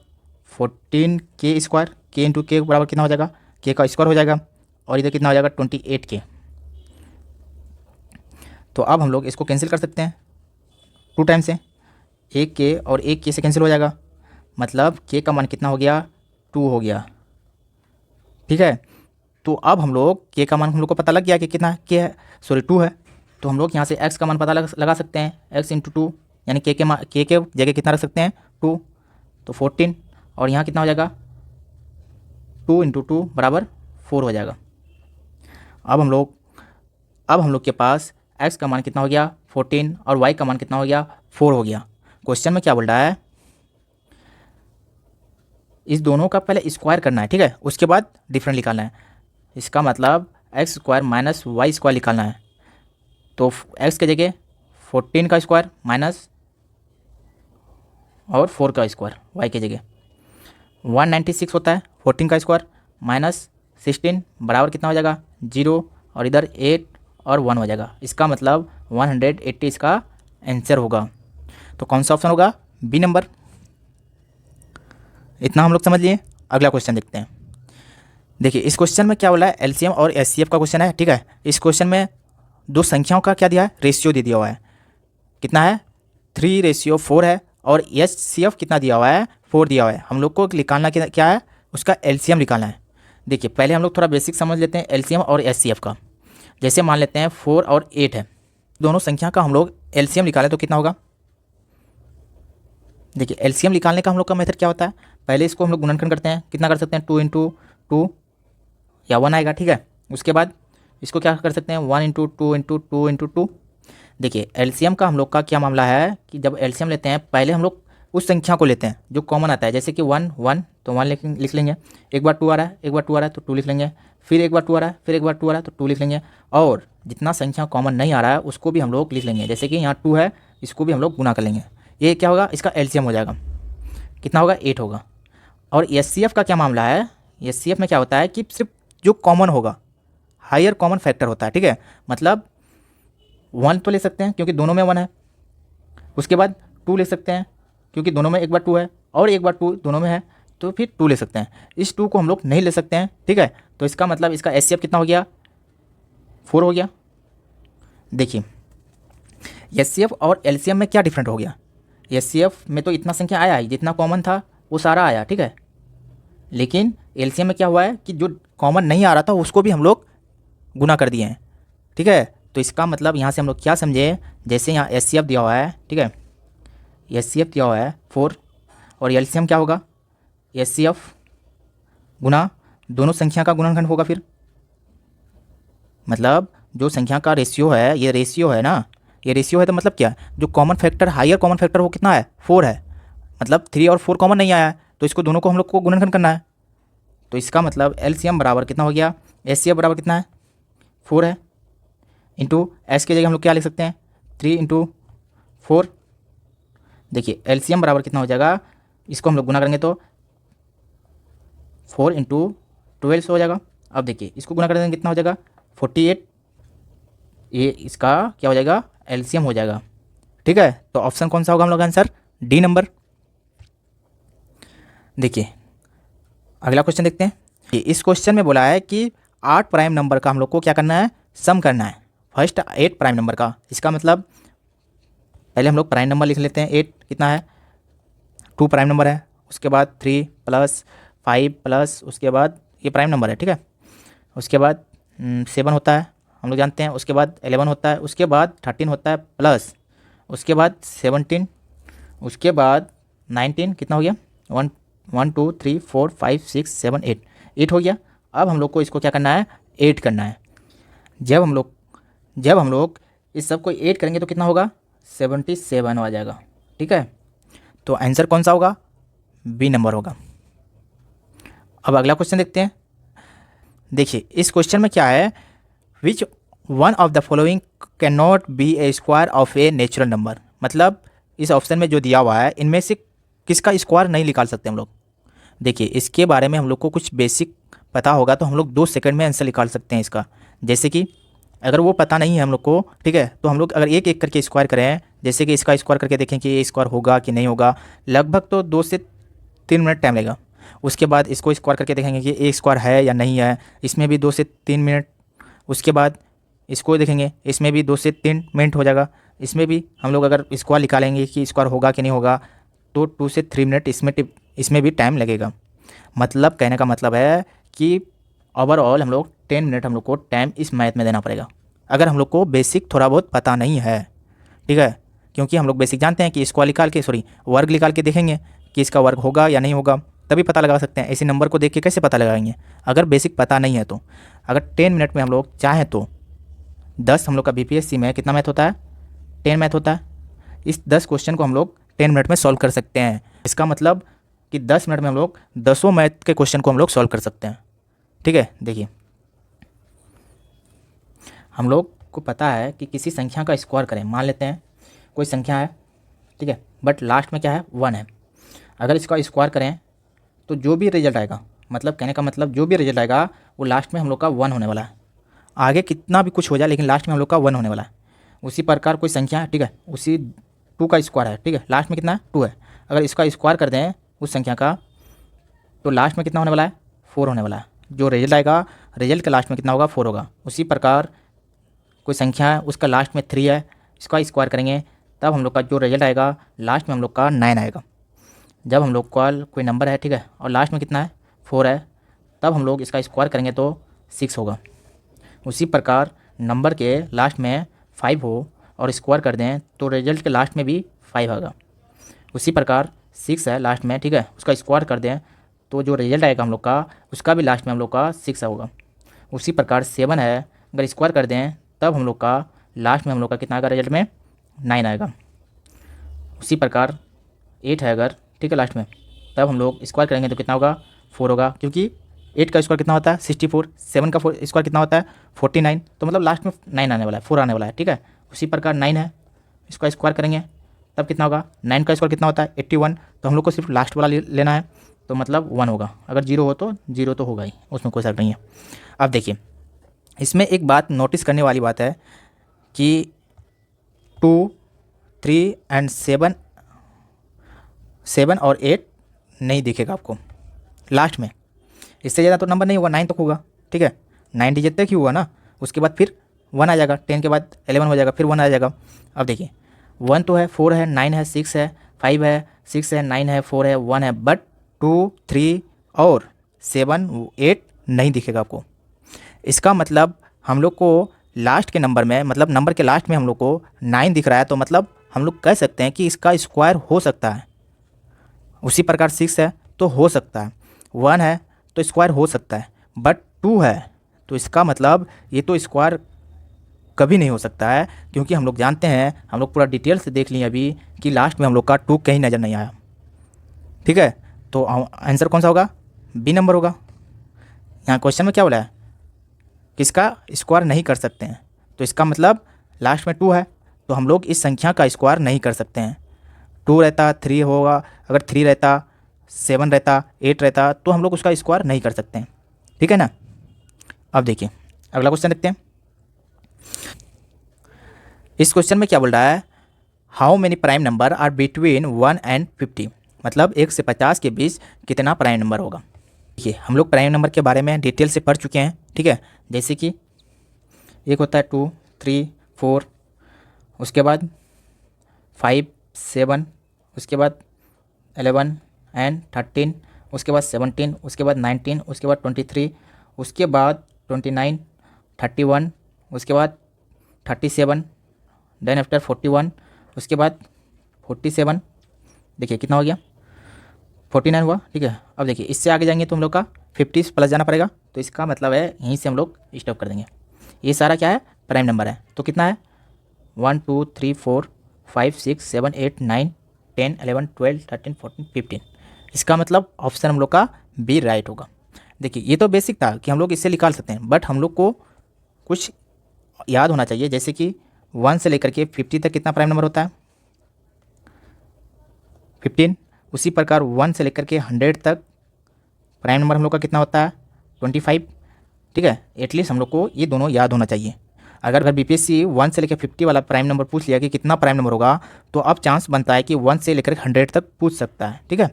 14 के स्क्वायर, के इंटू के बराबर कितना हो जाएगा, के का स्क्वायर हो जाएगा, और इधर कितना हो जाएगा, 28 के। तो अब हम लोग इसको कैंसिल कर सकते हैं 2 टाइम से, एक के और एक के से कैंसिल हो जाएगा, मतलब के का मान कितना हो गया, 2 हो गया, ठीक है। तो अब हम लोग के का मान हम लोग को पता लग गया कि कितना के है, 2 है। तो हम लोग यहाँ से x का मान पता लगा सकते हैं, x इंटू 2, यानी के जगह कितना रख सकते हैं, 2, तो 14, और यहाँ कितना हो जाएगा, 2 इंटू 2 बराबर 4 हो जाएगा। अब हम लोग के पास x का मान कितना हो गया, 14, और y का मान कितना हो गया, 4 हो गया। क्वेश्चन में क्या बोल रहा है, इस दोनों का पहले स्क्वायर करना है, ठीक है, उसके बाद डिफरेंट निकालना है। इसका मतलब x square minus y square निकालना है। तो x के जगह 14 का स्क्वायर माइनस और 4 का स्क्वायर, y के जगह 196 होता है, 14 का स्क्वायर माइनस 16 बराबर कितना हो जाएगा, 0, और इधर 8 और 1 हो जाएगा। इसका मतलब 180 इसका आंसर होगा। तो कौन सा ऑप्शन होगा, बी नंबर। इतना हम लोग समझ लिए। अगला क्वेश्चन देखते हैं। देखिए इस क्वेश्चन में क्या बोला है, एलसीएम और एचसीएफ का क्वेश्चन है, ठीक है। इस क्वेश्चन में दो संख्याओं का क्या दिया है, रेशियो दे दिया हुआ है, कितना है, 3:4 है, और एचसीएफ कितना दिया हुआ है, 4 दिया हुआ है। हम लोग को निकालना क्या है, उसका एलसीएम निकालना है। देखिए पहले हम लोग थोड़ा बेसिक समझ लेते हैं एलसीएम और एचसीएफ का। जैसे मान लेते हैं 4 और 8 है, दोनों संख्या का हम लोग एलसीएम निकालें तो कितना होगा। देखिए एलसीएम निकालने का हम लोग का मेथड क्या होता है, पहले इसको हम लोग गुणनखंड करते हैं, कितना कर सकते हैं, 2 इंटू 2 या 1 आएगा, ठीक है। उसके बाद इसको क्या कर सकते हैं, 1 इंटू 2 इंटू 2 इंटू 2। देखिए एलसीएम का हम लोग का क्या मामला है कि जब एलसीएम लेते हैं पहले हम लोग उस संख्या को लेते हैं जो कॉमन आता है, जैसे कि 1 1 तो 1 लिख लेंगे, एक बार 2 आ रहा है, एक बार 2 आ रहा है तो 2 लिख लेंगे, फिर एक बार 2 आ रहा है, फिर एक बार 2 आ रहा है तो 2 लिख लेंगे, और जितना संख्या कॉमन नहीं आ रहा है उसको भी हम लोग लिख लेंगे। जैसे कि यहाँ 2 है, इसको भी हम लोग गुना कर लेंगे, ये क्या होगा, इसका एलसीएम हो जाएगा, कितना होगा, 8 होगा। और एचसीएफ का क्या मामला है, एचसीएफ में क्या होता है कि सिर्फ जो कॉमन होगा, हायर कॉमन फैक्टर होता है, ठीक है। मतलब 1 तो ले सकते हैं क्योंकि दोनों में 1 है, उसके बाद 2 ले सकते हैं क्योंकि दोनों में एक बार 2 है, और एक बार 2 दोनों में है तो फिर 2 ले सकते हैं। इस 2 को हम लोग नहीं ले सकते हैं, ठीक है। तो इसका मतलब इसका एचसीएफ कितना हो गया, 4 हो गया, देखिए एचसीएफ और एलसीएम में क्या डिफरेंट हो गया। एचसीएफ में तो इतना संख्या आया ही, जितना कॉमन था वो सारा आया, ठीक है। लेकिन एलसीएम में क्या हुआ है कि जो कॉमन नहीं आ रहा था उसको भी हम लोग गुना कर दिए हैं, ठीक है। तो इसका मतलब यहाँ से हम लोग क्या समझे, जैसे यहाँ एचसीएफ दिया हुआ है, ठीक है, एचसीएफ दिया हुआ है 4 और एलसीएम क्या होगा, एचसीएफ गुना दोनों संख्या का गुणनखंड होगा। फिर मतलब जो संख्या का रेशियो है, ये रेशियो है ना, ये रेशियो है तो मतलब क्या, जो common factor, higher common factor वो कितना है, 4 है। मतलब 3 और 4 कॉमन नहीं आया है, तो इसको दोनों को हम लोग को गुणनखंड करना है। तो इसका मतलब एलसीएम बराबर कितना हो गया, एचसीएफ बराबर कितना है 4 है, इंटू एस की जगह हम लोग क्या लिख सकते हैं 3 इंटू 4। देखिए एलसीएम बराबर कितना हो जाएगा, इसको हम लोग गुना करेंगे तो 4 इंटू 12 हो जाएगा। अब देखिए इसको गुना करेंगे कितना हो जाएगा 48, ये इसका क्या हो जाएगा एलसीएम हो जाएगा, ठीक है। तो ऑप्शन कौन सा होगा हम लोग का आंसर, डी नंबर। देखिए अगला क्वेश्चन देखते हैं कि इस क्वेश्चन में बोला है कि 8 प्राइम नंबर का हम लोग को क्या करना है, सम करना है। फर्स्ट 8 प्राइम नंबर का, इसका मतलब पहले हम लोग प्राइम नंबर लिख लेते हैं। 8 कितना है, 2 प्राइम नंबर है, उसके बाद 3 प्लस 5 प्लस उसके बाद ये प्राइम नंबर है, ठीक है। उसके बाद 7 होता है हम लोग जानते हैं, उसके बाद 11 होता है, उसके बाद 13 होता है प्लस उसके बाद 17, उसके बाद 19, कितना हो गया 1 2 3 4 5 6 7 8 हो गया। अब हम लोग को इसको क्या करना है, 8 करना है। जब हम लोग इस सब को 8 करेंगे तो कितना होगा 77 आ जाएगा, ठीक है। तो आंसर कौन सा होगा, बी नंबर होगा। अब अगला क्वेश्चन देखते हैं। देखिए इस क्वेश्चन में क्या है, which one of the following can not be A square of a natural number. मतलब इस ऑप्शन में जो दिया हुआ है इनमें से किसका स्क्वायर नहीं निकाल सकते हम लोग। देखिए इसके बारे में हम लोग को कुछ बेसिक पता होगा तो हम लोग 2 सेकंड में आंसर निकाल सकते हैं इसका। जैसे कि अगर वो पता नहीं है हम लोग को, ठीक है, तो हम लोग अगर एक एक करके स्क्वायर करें, जैसे कि इसका स्क्वायर करके देखें कि ये स्क्वायर होगा कि नहीं होगा, लगभग तो 2 से 3 मिनट टाइम लगेगा। उसके बाद इसको स्क्वायर करके देखेंगे कि एक स्क्वायर है या नहीं है, इसमें भी 2 से 3 मिनट। उसके बाद इसको देखेंगे, इसमें भी 2 से 3 मिनट हो जाएगा। इसमें भी हम लोग अगर स्क्वायर निकालेंगे कि स्क्वायर होगा कि नहीं होगा तो 2 से 3 मिनट इसमें भी टाइम लगेगा। मतलब कहने का मतलब है कि ओवरऑल हम लोग 10 मिनट हम लोग को टाइम इस मैथ में देना पड़ेगा, अगर हम लोग को बेसिक थोड़ा बहुत पता नहीं है, ठीक है। क्योंकि हम लोग बेसिक जानते हैं कि स्क्वायर निकाल के वर्ग निकाल के देखेंगे कि इसका वर्ग होगा या नहीं होगा, तभी पता लगा सकते हैं। ऐसे नंबर को देख के कैसे पता लगाएंगे अगर बेसिक पता नहीं है तो। अगर 10 मिनट में हम लोग चाहें तो 10 हम लोग का बीपीएससी में कितना मैथ होता है, 10 मैथ होता है। इस 10 क्वेश्चन को हम लोग 10 मिनट में सॉल्व कर सकते हैं। इसका मतलब कि 10 मिनट में हम लोग 10 मैथ के क्वेश्चन को हम लोग सॉल्व कर सकते हैं, ठीक है। देखिए हम लोग को पता है कि किसी संख्या का स्क्वायर करें, मान लेते हैं कोई संख्या है, ठीक है, बट लास्ट में क्या है 1 है। अगर इसका स्क्वायर करें तो जो भी रिजल्ट आएगा, मतलब कहने का मतलब जो भी रिजल्ट आएगा वो लास्ट में हम लोग का 1 होने वाला है। आगे कितना भी कुछ हो जाए लेकिन लास्ट में हम लोग का 1 होने वाला है। उसी प्रकार कोई संख्या है, ठीक है, उसी 2 का स्क्वायर है, ठीक है, लास्ट में कितना है 2 है। अगर इसका स्क्वायर कर दें उस संख्या का तो लास्ट में कितना होने वाला है 4 होने वाला है। जो रिजल्ट आएगा, रिजल्ट के लास्ट में कितना होगा 4 होगा। उसी प्रकार कोई संख्या है उसका लास्ट में 3 है, इसका स्क्वायर करेंगे तब हम लोग का जो रिजल्ट आएगा लास्ट में हम लोग का 9 आएगा। जब हम लोग का कोई नंबर है, ठीक है, और लास्ट में कितना है 4 है, तब हम लोग इसका स्क्वायर करेंगे तो 6 होगा। उसी प्रकार नंबर के लास्ट में 5 हो और स्क्वायर कर दें तो रिजल्ट के लास्ट में भी 5 आएगा। उसी प्रकार 6 है लास्ट में, ठीक है, उसका स्क्वायर कर दें तो जो रिजल्ट आएगा हम लोग का उसका भी लास्ट में हम लोग का 6 होगा। उसी प्रकार 7 है, अगर स्क्वायर कर दें तब हम लोग का लास्ट में हम लोग का कितना आएगा रिजल्ट में 9 आएगा। उसी प्रकार 8 है अगर, ठीक है, लास्ट में, तब हम लोग स्क्वायर करेंगे तो कितना होगा 4 होगा, क्योंकि 8 का स्क्वायर कितना होता है 64, 7 का स्क्वायर कितना होता है 49, तो मतलब लास्ट में 9 आने वाला है, 4 आने वाला है, ठीक है। उसी प्रकार 9 है, इसका स्क्वायर करेंगे तब कितना होगा, 9 का स्क्वायर कितना होता है 81, तो हम लोग को सिर्फ लास्ट वाला लेना है तो मतलब 1 होगा। अगर 0 हो तो 0 तो होगा ही, उसमें कोई शक नहीं है। अब देखिए इसमें एक बात नोटिस करने वाली बात है कि 2, 3 एंड 7 और 8 नहीं दिखेगा आपको लास्ट में। इससे ज़्यादा तो नंबर नहीं होगा, 9 तक होगा, ठीक है, 9 डिजिट तक ही हुआ ना, उसके बाद फिर 1 आ जाएगा, 10 के बाद 11 हो जाएगा, फिर 1 आ जाएगा। अब देखिए 1 तो है, 4 है, 9 है, 6 है, 5 है, 6 है, 9 है, 4 है, 1 है, बट 2, 3 और 7, 8 नहीं दिखेगा आपको। इसका मतलब हम लोग को लास्ट के नंबर में, मतलब नंबर के लास्ट में हम लोग को 9 दिख रहा है, तो मतलब हम लोग कह सकते हैं कि इसका स्क्वायर हो सकता है। उसी प्रकार 6 है तो हो सकता है, 1 है तो स्क्वायर हो सकता है, बट 2 है तो इसका मतलब ये तो स्क्वायर कभी नहीं हो सकता है, क्योंकि हम लोग जानते हैं, हम लोग पूरा डिटेल से देख लिए अभी कि लास्ट में हम लोग का 2 कहीं नज़र नहीं आया। ठीक है, तो आंसर कौन सा होगा? बी नंबर होगा। यहाँ क्वेश्चन में क्या बोला है? किसका स्क्वायर नहीं कर सकते हैं, तो इसका मतलब लास्ट में 2 है तो हम लोग इस संख्या का स्क्वायर नहीं कर सकते हैं। 2 रहता, 3 होगा, अगर 3 रहता, 7 रहता, 8 रहता, तो हम लोग उसका स्क्वायर नहीं कर सकते हैं। ठीक है ना। अब देखिए अगला क्वेश्चन देखते हैं। इस क्वेश्चन में क्या बोल रहा है? How many prime number are between 1 and 50, मतलब 1 से 50 के बीच कितना प्राइम नंबर होगा। देखिए हम लोग प्राइम नंबर के बारे में डिटेल से पढ़ चुके हैं। ठीक है, जैसे कि एक होता है 2, 3, 4, उसके बाद 5, 7, उसके बाद 11 एंड 13, उसके बाद 17, उसके बाद 19, उसके बाद 23, उसके बाद 29, 31, उसके बाद 37, देन आफ्टर 41, उसके बाद 47, देखिए कितना हो गया? 49 हुआ। ठीक है, अब देखिए इससे आगे जाएंगे तो हम लोग का 50 प्लस जाना पड़ेगा, तो इसका मतलब है यहीं से हम लोग स्टॉप कर देंगे। ये सारा क्या है? प्राइम नंबर है। तो कितना है? 1, 2, 3, 4, 5, 6, 7, 8, 9, 10, 11, 12, 13, 14, 15। इसका मतलब ऑप्शन हम लोग का बी राइट होगा। देखिए ये तो बेसिक था कि हम लोग इससे निकाल सकते हैं, बट हम लोग को कुछ याद होना चाहिए, जैसे कि 1 से लेकर के 50 तक कितना प्राइम नंबर होता है? 15। उसी प्रकार 1 से लेकर के 100 तक प्राइम नंबर हम लोग का कितना होता है? 25। ठीक है, एटलीस्ट हम लोग को ये दोनों याद होना चाहिए। अगर बीपीएससी 1 से लेकर 50 वाला प्राइम नंबर पूछ लिया कि कितना प्राइम नंबर होगा, तो अब चांस बनता है कि 1 से लेकर 100 तक पूछ सकता है। ठीक है,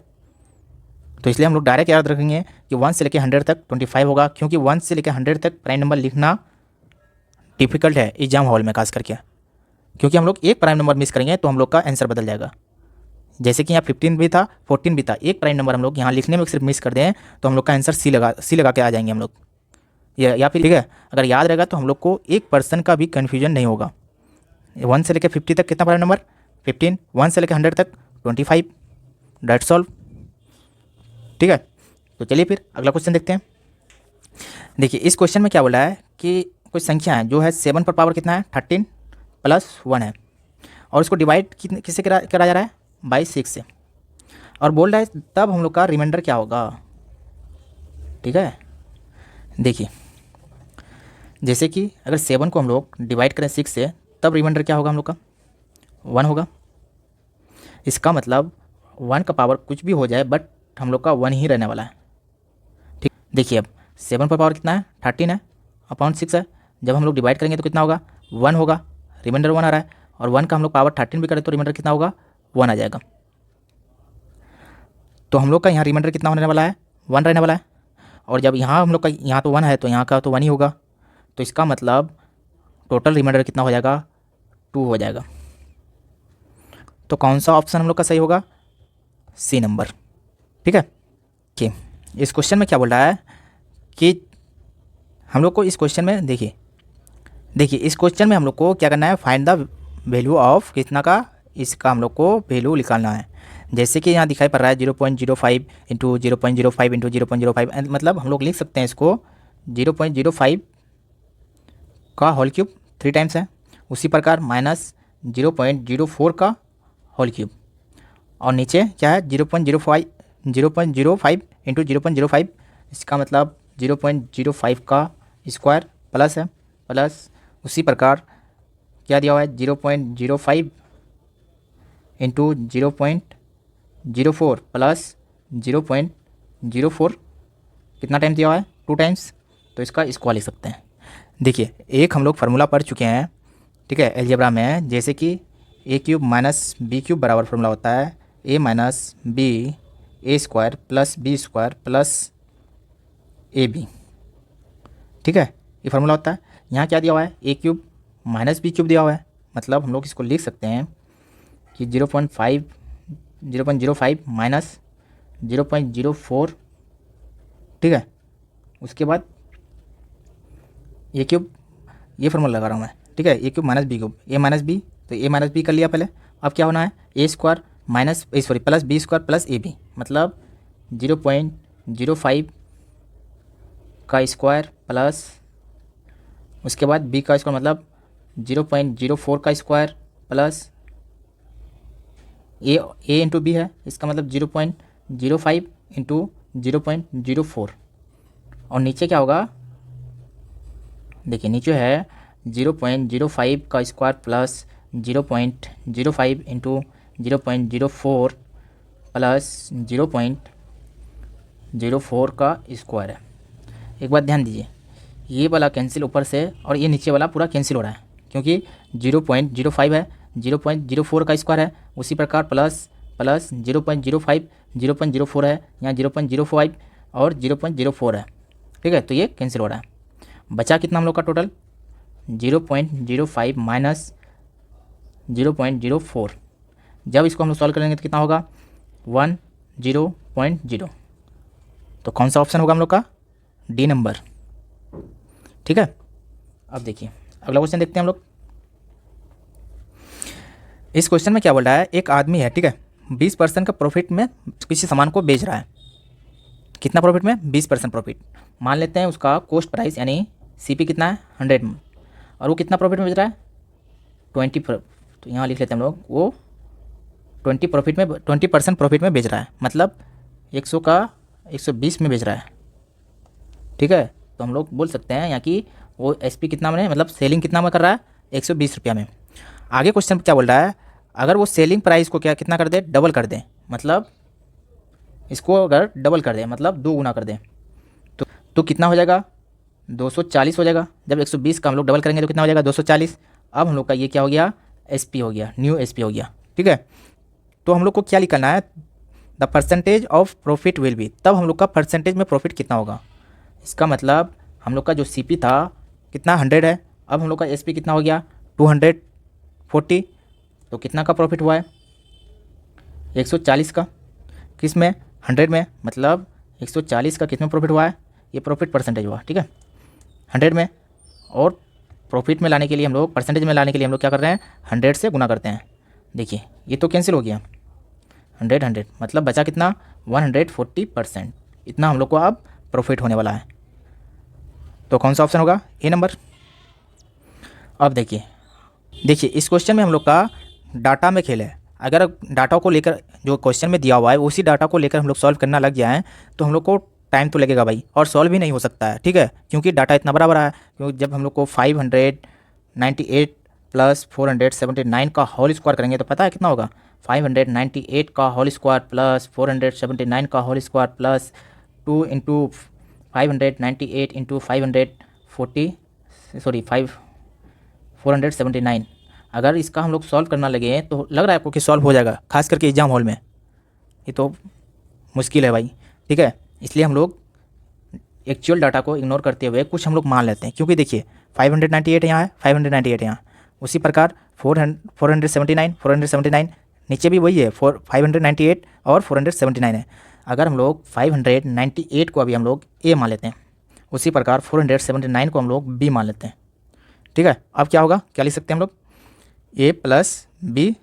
तो इसलिए हम लोग डायरेक्ट याद रखेंगे कि 1 से लेकर 100 तक 25 होगा, क्योंकि 1 से लेकर 100 तक प्राइम नंबर लिखना डिफिकल्ट है एग्जाम हॉल में खास करके, क्योंकि हम लोग एक प्राइम नंबर मिस करेंगे तो हम लोग का आंसर बदल जाएगा। जैसे कि यहाँ 15 भी था, 14 भी था, एक प्राइम नंबर हम लोग यहाँ लिखने में सिर्फ मिस कर दें तो हम लोग का आंसर सी लगा के आ जाएंगे हम लोग, या फिर। ठीक है, अगर याद रहेगा तो हम लोग को 1% का भी कन्फ्यूजन नहीं होगा। 1 से लेकर 50 तक कितना प्राइम नंबर? 15। 1 से लेकर 100 तक 25। That's all. ठीक है, तो चलिए फिर अगला क्वेश्चन देखते हैं। देखिए इस क्वेश्चन में क्या बोला है कि कुछ संख्या है जो है 7 पर पावर कितना है? 13 प्लस 1 है, और इसको डिवाइड किससे करा जा रहा है? बाई 6 से, और बोल रहा है तब हम लोग का रिमाइंडर क्या होगा। ठीक है, देखिए जैसे कि अगर 7 को हम लोग डिवाइड करें 6 से, तब रिमाइंडर क्या होगा हम लोग का? 1 होगा। इसका मतलब 1 का पावर कुछ भी हो जाए, बट हम लोग का 1 ही रहने वाला है। ठीक, देखिए अब 7 पर पावर कितना है? 13 है, अपॉन 6 है। जब हम लोग डिवाइड करेंगे तो कितना होगा? 1 होगा, रिमाइंडर 1 आ रहा है, और 1 का हम लोग पावर 13 भी करें तो रिमाइंडर कितना होगा? 1 आ जाएगा। तो हम लोग का यहाँ रिमाइंडर कितना होने वाला है? 1 रहने वाला है, और जब यहाँ हम लोग का यहाँ तो 1 है तो यहाँ का तो 1 ही होगा, तो इसका मतलब टोटल रिमाइंडर कितना हो जाएगा? 2 हो जाएगा। तो कौन सा ऑप्शन हम लोग का सही होगा? C number. ठीक है, कि इस क्वेश्चन में क्या बोल रहा है कि हम लोग को इस क्वेश्चन में देखिए इस क्वेश्चन में हम लोग को क्या करना है? फाइंड द वैल्यू ऑफ कितना का, इसका हम लोग को वैल्यू निकालना है। जैसे कि यहाँ दिखाई पड़ रहा है 0.05 इंटू 0.05 इंटू 0.05, मतलब हम लोग लिख सकते हैं इसको 0.05 का होल क्यूब 3 टाइम्स है, उसी प्रकार माइनस 0.04 का होल क्यूब, और नीचे क्या है? 0.05 इंटू 0.05, इसका मतलब 0.05 का स्क्वायर प्लस है, प्लस उसी प्रकार क्या दिया हुआ है? 0.05 इंटू 0.04 प्लस 0.04, कितना टाइम दिया हुआ है? 2 टाइम्स, तो इसका स्क्वायर लिख सकते हैं। देखिए एक हम लोग फार्मूला पढ़ चुके हैं, ठीक है, अलजेब्रा में, जैसे कि A cube minus B cube बराबर फार्मूला होता है A minus B A square plus B square plus A B. ठीक है, ये फार्मूला होता है। यहाँ क्या दिया हुआ है? ए क्यूब माइनस बी क्यूब दिया हुआ है, मतलब हम लोग इसको लिख सकते हैं कि 0.05 माइनस 0.04, ठीक है। उसके बाद ए क्यूब, ये फॉर्मूला लगा रहा हूँ मैं, ठीक है। ए क्यूब माइनस बी क्यूब, ए माइनस बी, तो ए माइनस बी कर लिया पहले। अब क्या होना है, A square minus plus B square plus A B, मतलब 0.05 का स्क्वायर प्लस उसके बाद बी का स्क्वायर मतलब 0.04 का स्क्वायर प्लस ए इंटू बी है, इसका मतलब 0.05 इंटू 0.04, और नीचे क्या होगा, देखिए नीचे है 0.05 का स्क्वायर प्लस 0.05 इंटू 0.04 प्लस 0.04 का स्क्वायर है। एक बात ध्यान दीजिए, ये वाला कैंसिल ऊपर से और ये नीचे वाला पूरा कैंसिल हो रहा है, क्योंकि 0.05 है, 0.04 का स्क्वायर है, उसी प्रकार प्लस 0.05 0.04 है, यहाँ 0.05 और 0.04 है, ठीक है। तो ये कैंसिल हो रहा है। बचा कितना हम लोग का टोटल, 0.05 माइनस 0.04। जब इसको हम लोग सॉल्व करेंगे तो कितना होगा, 10.0। तो कौन सा ऑप्शन होगा हम लोग का, डी नंबर, ठीक है। अब देखिए अगला क्वेश्चन देखते हैं हम लोग। इस क्वेश्चन में क्या बोल रहा है, एक आदमी है, ठीक है, 20% का प्रॉफिट में किसी सामान को बेच रहा है। कितना प्रॉफिट में, 20% प्रॉफिट। मान लेते हैं उसका कॉस्ट प्राइस यानी सीपी कितना है, 100 में, और वो कितना प्रॉफिट में बेच रहा है, 20। तो यहाँ लिख लेते हैं हम लोग, वो 20% प्रॉफिट में बेच रहा है, मतलब 100 का 120 में बेच रहा है, ठीक है। तो हम लोग बोल सकते हैं यहाँ की वो एसपी कितना में, मतलब सेलिंग कितना में कर रहा है, 120 रुपया में। आगे क्वेश्चन क्या बोल रहा है, अगर वो सेलिंग प्राइस को क्या कितना कर दे, डबल कर दे, मतलब इसको अगर डबल कर दे मतलब 2 गुना कर दे, तो कितना हो जाएगा, 240 हो जाएगा। जब 120 का हम लोग डबल करेंगे तो कितना हो जाएगा, 240। अब हम लोग का ये क्या हो गया, एसपी हो गया, न्यू एसपी हो गया, ठीक है। तो हम लोग को क्या लिखना है, the percentage of profit will be, तब हम लोग का परसेंटेज में प्रॉफिट कितना होगा। इसका मतलब हम लोग का जो सीपी था कितना, 100 है, अब हम लोग का एसपी कितना हो गया, 240। तो कितना का प्रॉफिट हुआ है, 140 का, किस में, 100 में, मतलब 140 का कितने प्रॉफिट हुआ है, ये प्रॉफिट परसेंटेज हुआ, ठीक है, 100 में। और प्रॉफिट में लाने के लिए हम लोग, परसेंटेज में लाने के लिए हम लोग क्या कर रहे हैं, 100 से गुना करते हैं। देखिए ये तो कैंसिल हो गया, 100 मतलब बचा कितना, 140%। इतना हम लोग को अब प्रॉफिट होने वाला है। तो कौन सा ऑप्शन होगा, ए नंबर। अब देखिए इस क्वेश्चन में हम लोग का डाटा में खेल है। अगर डाटा को लेकर जो क्वेश्चन में दिया हुआ है उसी डाटा को लेकर हम लोग सॉल्व करना लग जाएँ तो हम लोग को टाइम तो लगेगा भाई, और सॉल्व भी नहीं हो सकता है, ठीक है, क्योंकि डाटा इतना बड़ा बड़ा है। क्योंकि जब हम लोग को 598 प्लस 479 का होल स्क्वायर करेंगे तो पता है कितना होगा, 598 का होल स्क्वायर प्लस 479 का whole square plus 2 into 598 into 479। अगर इसका हम लोग सॉल्व करना लगे तो लग रहा है आपको कि सॉल्व हो जाएगा, खास करके एग्जाम हॉल में ये तो मुश्किल है भाई, ठीक है। इसलिए हम लोग एक्चुअल डाटा को इग्नोर करते हुए कुछ हम लोग मान लेते हैं, क्योंकि देखिए 598 यहाँ है, 598 यहाँ, उसी प्रकार 479 नीचे भी वही है, 598 और 479 है। अगर हम लोग 598 को अभी हम लोग ए मान लेते हैं, उसी प्रकार 479 को हम लोग बी मान लेते हैं, ठीक है। अब क्या होगा, क्या लिख सकते हैं हम लोग, ए प्लस बी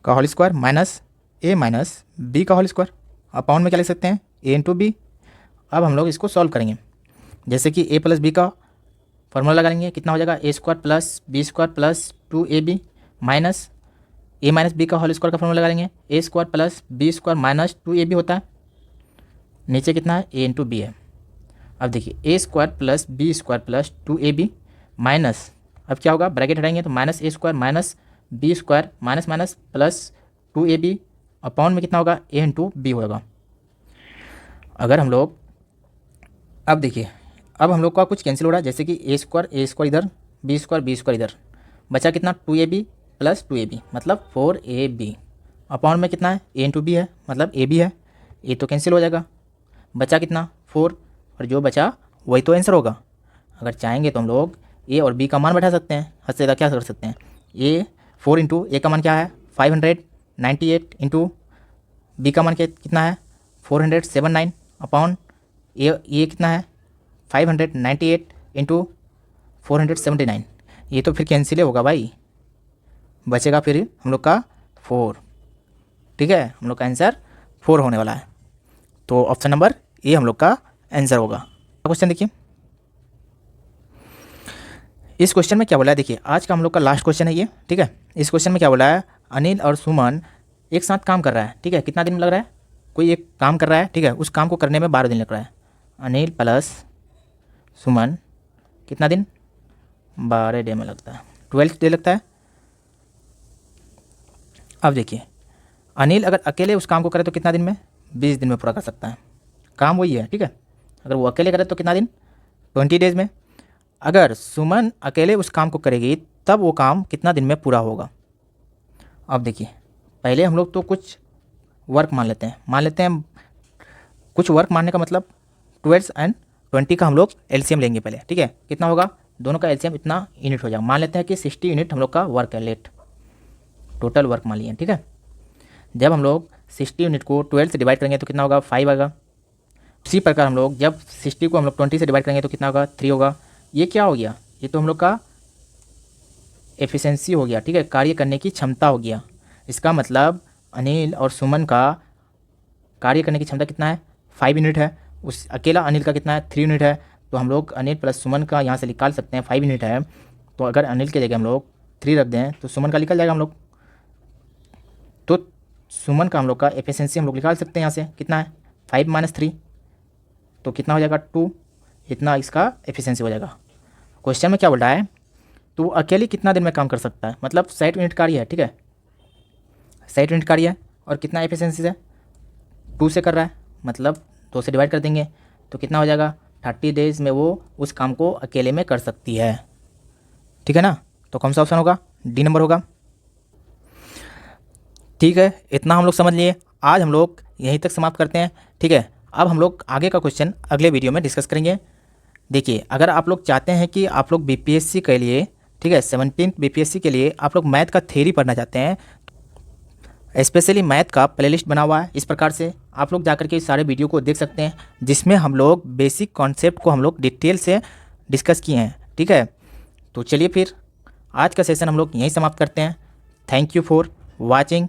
का whole square minus A minus B का होल स्क्वायर, अपाउंड में क्या लिख सकते हैं, ए इंटू बी। अब हम लोग इसको सॉल्व करेंगे, जैसे कि ए प्लस बी का फॉर्मूला लगाएंगे, कितना हो जाएगा, A square plus B square plus 2ab minus A minus B का होल स्क्वायर का फॉर्मूला लगाएंगे, A square plus B square minus 2ab होता है, नीचे कितना है, ए इंटू बी है। अब देखिए A square plus B square plus 2ab minus, अब क्या होगा, ब्रैकेट हटाएंगे तो minus A square minus B square minus minus plus 2ab, अपाउंड में कितना होगा, ए इंटू बी होगा। अगर हम लोग, अब देखिए अब हम लोग का कुछ कैंसिल हो रहा है, जैसे कि ए स्क्वायर इधर, बी स्क्वायर इधर, बचा कितना, 2ab प्लस 2ab मतलब 4ab, अपाउंड में कितना है, ए इंटू बी है, मतलब ए बी है, ए तो कैंसिल हो जाएगा, बचा कितना 4, और जो बचा वही तो आंसर होगा। अगर चाहेंगे तो हम लोग ए और बी का मान बैठा सकते हैं, हद से ज़्यादा क्या कर सकते हैं। ए 4 इंटू ए का मान क्या है 598 इंटू बी का मान कितना है 479 अपॉन ये कितना है 598 इंटू 479। ये तो फिर कैंसिल होगा भाई, बचेगा फिर हम लोग का 4। ठीक है, हम लोग का आंसर 4 होने वाला है। तो ऑप्शन नंबर ए हम लोग का आंसर होगा। क्वेश्चन देखिए, इस क्वेश्चन में क्या बोला है, देखिए आज का हम लोग का लास्ट क्वेश्चन है ये। ठीक है, इस क्वेश्चन में क्या बोला है, अनिल और सुमन एक साथ काम कर रहा है। ठीक है, कितना दिन लग रहा है, कोई एक काम कर रहा है। ठीक है, उस काम को करने में 12 दिन लग रहा है। अनिल प्लस सुमन कितना दिन 12 डे में लगता है, 12 डे लगता है। अब देखिए अनिल अगर अकेले उस काम को करे तो कितना दिन में 20 दिन में पूरा कर सकता है, काम वही है। ठीक है, अगर वो अकेले करे तो कितना दिन 20 डेज में। अगर सुमन अकेले उस काम को करेगी तब वो काम कितना दिन में पूरा होगा। अब देखिए पहले हम लोग तो कुछ वर्क मान लेते हैं, कुछ वर्क मानने का मतलब 12 एंड 20 का हम लोग एलसीएम लेंगे पहले। ठीक है, कितना होगा, दोनों का एलसीएम इतना यूनिट हो जाएगा। मान लेते हैं कि 60 यूनिट हम लोग का वर्क है, लेट टोटल वर्क मान लिए। ठीक है, जब हम लोग 60 यूनिट को 12 से डिवाइड करेंगे तो कितना होगा 5 आएगा। उसी प्रकार हम लोग जब 60 को हम लोग 20 से डिवाइड करेंगे तो कितना होगा 3 होगा। ये क्या हो गया, ये तो हम लोग का एफिशिएंसी हो गया। ठीक है, कार्य करने की क्षमता हो गया। इसका मतलब अनिल और सुमन का कार्य करने की क्षमता कितना है 5 यूनिट है, उस अकेला अनिल का कितना है 3 यूनिट है। तो हम लोग अनिल प्लस सुमन का यहाँ से निकाल सकते हैं, 5 यूनिट है तो अगर अनिल के जगह हम लोग 3 रख दें तो सुमन का निकल जाएगा हम लोग। तो सुमन का हम लोग का एफिशिएंसी हम लोग निकाल सकते हैं यहाँ से, कितना है 5 माइनस 3 तो कितना हो जाएगा 2, इतना इसका एफिशिएंसी हो जाएगा। क्वेश्चन में क्या बोल रहा है, तो वो अकेले कितना दिन में काम कर सकता है, मतलब 60 यूनिट कार्य है। ठीक है, 60 यूनिट कार्य है और कितना एफिशिएंसी है 2 से कर रहा है, मतलब 2 से डिवाइड कर देंगे तो कितना हो जाएगा 30 डेज में वो उस काम को अकेले में कर सकती है। ठीक है ना, तो कौन सा ऑप्शन होगा, डी नंबर होगा। ठीक है, इतना हम लोग समझ लिए, आज हम लोग यहीं तक समाप्त करते हैं। ठीक है, अब हम लोग आगे का क्वेश्चन अगले वीडियो में डिस्कस करेंगे। देखिए अगर आप लोग चाहते हैं कि आप लोग बीपीएससी के लिए, ठीक है 17th बीपीएससी के लिए आप लोग मैथ का थ्योरी पढ़ना चाहते हैं, स्पेशली मैथ का प्लेलिस्ट बना हुआ है इस प्रकार से, आप लोग जाकर के इस सारे वीडियो को देख सकते हैं जिसमें हम लोग बेसिक कॉन्सेप्ट को हम लोग डिटेल से डिस्कस किए हैं। ठीक है, तो चलिए फिर आज का सेशन हम लोग यहीं समाप्त करते हैं। Thank you for watching.